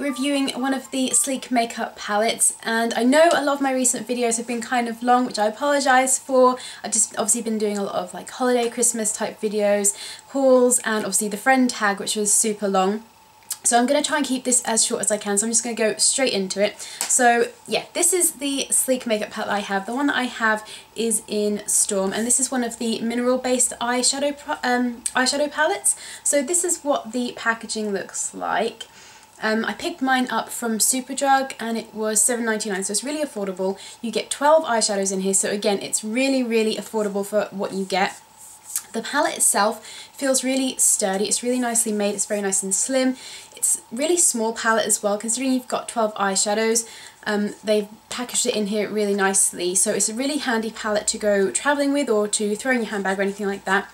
reviewing one of the Sleek makeup palettes, and I know a lot of my recent videos have been kind of long, which I apologise for. I've just obviously been doing a lot of like holiday Christmas type videos, hauls, and obviously the friend tag, which was super long. So I'm going to try and keep this as short as I can, so I'm just going to go straight into it. So yeah, this is the Sleek makeup palette I have. The one that I have is in Storm, and this is one of the mineral based eyeshadow palettes. So this is what the packaging looks like. I picked mine up from Superdrug and it was $7.99, so it's really affordable. You get 12 eyeshadows in here, so again, it's really affordable for what you get. The palette itself feels really sturdy, it's really nicely made, it's very nice and slim. It's really small palette as well, considering you've got 12 eyeshadows. They've packaged it in here really nicely, so it's a really handy palette to go travelling with or to throw in your handbag or anything like that.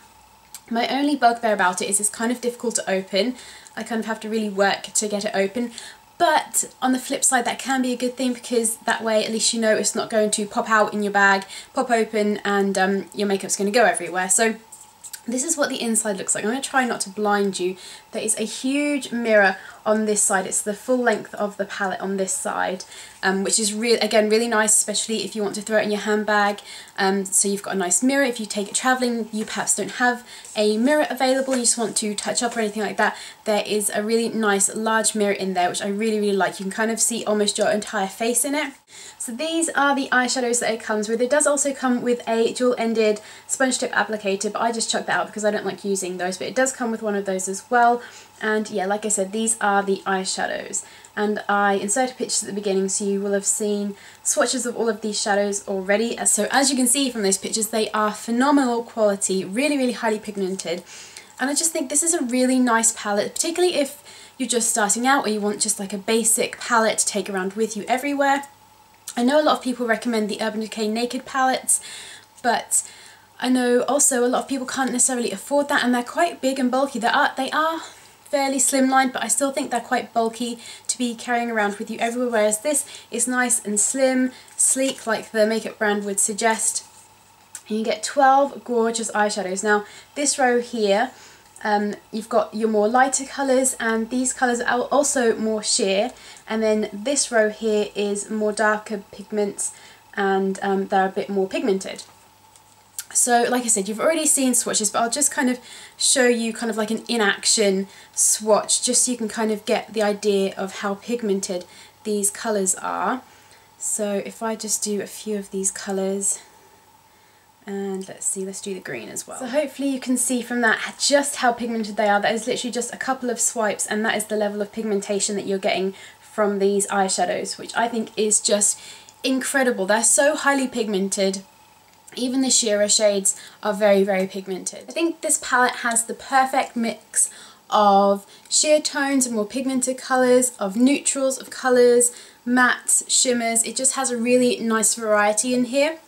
My only bugbear about it is it's kind of difficult to open. I kind of have to really work to get it open. But on the flip side, that can be a good thing, because that way at least you know it's not going to pop out in your bag, pop open, and your makeup's going to go everywhere. So this is what the inside looks like. I'm going to try not to blind you. There is a huge mirror on this side. It's the full length of the palette on this side, which is again really nice, especially if you want to throw it in your handbag. So you've got a nice mirror. If you take it travelling, you perhaps don't have a mirror available, you just want to touch up or anything like that, there is a really nice large mirror in there, which I really like. You can kind of see almost your entire face in it. So these are the eyeshadows that it comes with. It does also come with a dual-ended sponge tip applicator, but I just chucked that out because I don't like using those, but it does come with one of those as well. And yeah, like I said, these are the eyeshadows. And I inserted pictures at the beginning, so you will have seen swatches of all of these shadows already. So as you can see from those pictures, they are phenomenal quality, really highly pigmented. And I just think this is a really nice palette, particularly if you're just starting out or you want just like a basic palette to take around with you everywhere. I know a lot of people recommend the Urban Decay Naked palettes, but I know also a lot of people can't necessarily afford that, and they're quite big and bulky. They are fairly slimline, but I still think they're quite bulky to be carrying around with you everywhere, whereas this is nice and slim, sleek, like the makeup brand would suggest. And you get 12 gorgeous eyeshadows. Now this row here, you've got your more lighter colours, and these colours are also more sheer, and then this row here is more darker pigments, and they're a bit more pigmented. So like I said, you've already seen swatches, but I'll just kind of show you kind of like an in-action swatch, just so you can kind of get the idea of how pigmented these colours are. So if I just do a few of these colours, and let's do the green as well. So hopefully you can see from that just how pigmented they are. That is literally just a couple of swipes, and that is the level of pigmentation that you're getting from these eyeshadows, which I think is just incredible. They're so highly pigmented. Even the sheerer shades are very pigmented. I think this palette has the perfect mix of sheer tones and more pigmented colours, of neutrals, of colours, mattes, shimmers. It just has a really nice variety in here.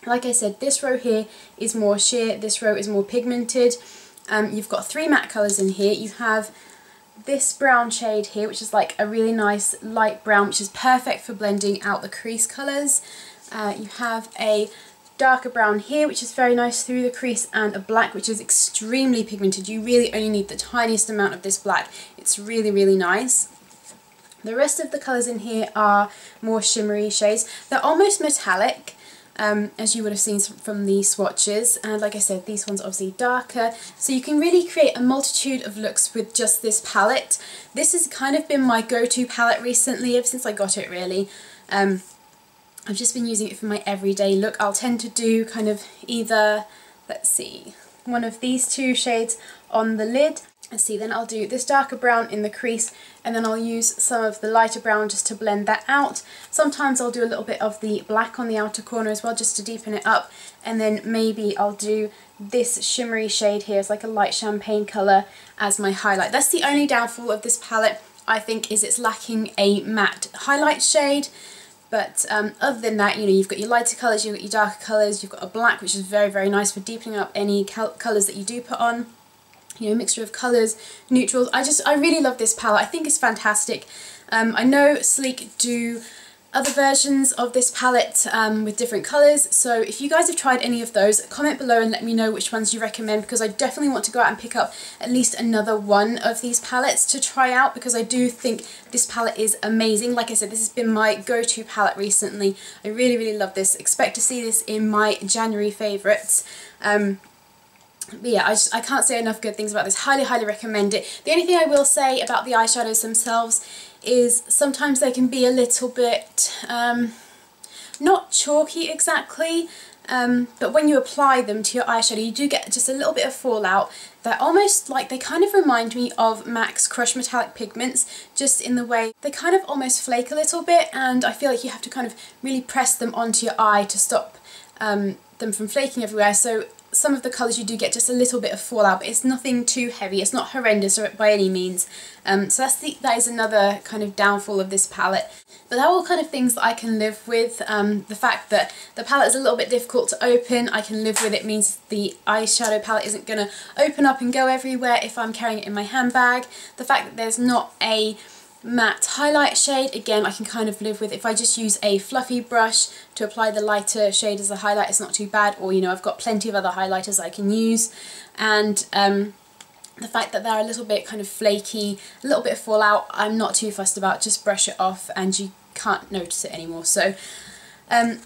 Like I said, this row here is more sheer, this row is more pigmented. You've got 3 matte colours in here. You have this brown shade here, which is like a really nice light brown, which is perfect for blending out the crease colours. You have a darker brown here, which is very nice through the crease, and a black, which is extremely pigmented. You really only need the tiniest amount of this black. It's really nice. The rest of the colours in here are more shimmery shades. They're almost metallic, as you would have seen from the swatches, and like I said, these ones are obviously darker, so you can really create a multitude of looks with just this palette. This has kind of been my go-to palette recently, ever since I got it really. I've just been using it for my everyday look. I'll tend to do kind of either, let's see, one of these 2 shades on the lid. Let's see, then I'll do this darker brown in the crease, and then I'll use some of the lighter brown just to blend that out. Sometimes I'll do a little bit of the black on the outer corner as well, just to deepen it up, and then maybe I'll do this shimmery shade here, it's like a light champagne colour, as my highlight. That's the only downfall of this palette, I think, is it's lacking a matte highlight shade. But other than that, you know, you've got your lighter colours, you've got your darker colours, you've got a black, which is very nice for deepening up any colours that you do put on. You know, mixture of colours, neutrals. I really love this palette. I think it's fantastic. I know Sleek do other versions of this palette with different colours, so if you guys have tried any of those, comment below and let me know which ones you recommend, because I definitely want to go out and pick up at least another one of these palettes to try out, because I do think this palette is amazing. Like I said, this has been my go-to palette recently. I really love this. Expect to see this in my January favourites. But yeah, I can't say enough good things about this. Highly recommend it. The only thing I will say about the eyeshadows themselves is sometimes they can be a little bit, not chalky exactly, but when you apply them to your eyeshadow you do get just a little bit of fallout. They're almost like, they kind of remind me of MAC's Crush Metallic Pigments, just in the way they kind of almost flake a little bit, and I feel like you have to kind of really press them onto your eye to stop them from flaking everywhere. So some of the colours you do get just a little bit of fallout, but it's nothing too heavy, it's not horrendous by any means. So that is another kind of downfall of this palette. But they're all kind of things that I can live with. The fact that the palette is a little bit difficult to open, I can live with. It means the eyeshadow palette isn't going to open up and go everywhere if I'm carrying it in my handbag. The fact that there's not a matte highlight shade, again, I can kind of live with. If I just use a fluffy brush to apply the lighter shade as a highlight, it's not too bad. Or, you know, I've got plenty of other highlighters I can use. And the fact that they're a little bit kind of flaky, a little bit of fallout, I'm not too fussed about. Just brush it off and you can't notice it anymore. So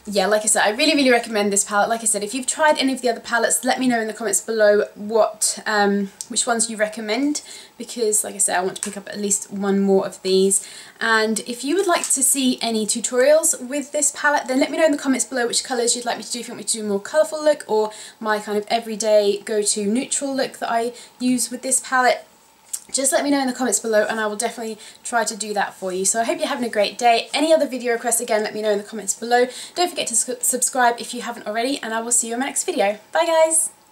yeah, like I said, I really recommend this palette. Like I said, if you've tried any of the other palettes, let me know in the comments below which ones you recommend, because like I said, I want to pick up at least one more of these. And if you would like to see any tutorials with this palette, then let me know in the comments below which colours you'd like me to do. If you want me to do a more colourful look, or my kind of everyday go-to neutral look that I use with this palette, just let me know in the comments below and I will definitely try to do that for you. So I hope you're having a great day. Any other video requests, again, let me know in the comments below. Don't forget to subscribe if you haven't already, and I will see you in my next video. Bye guys!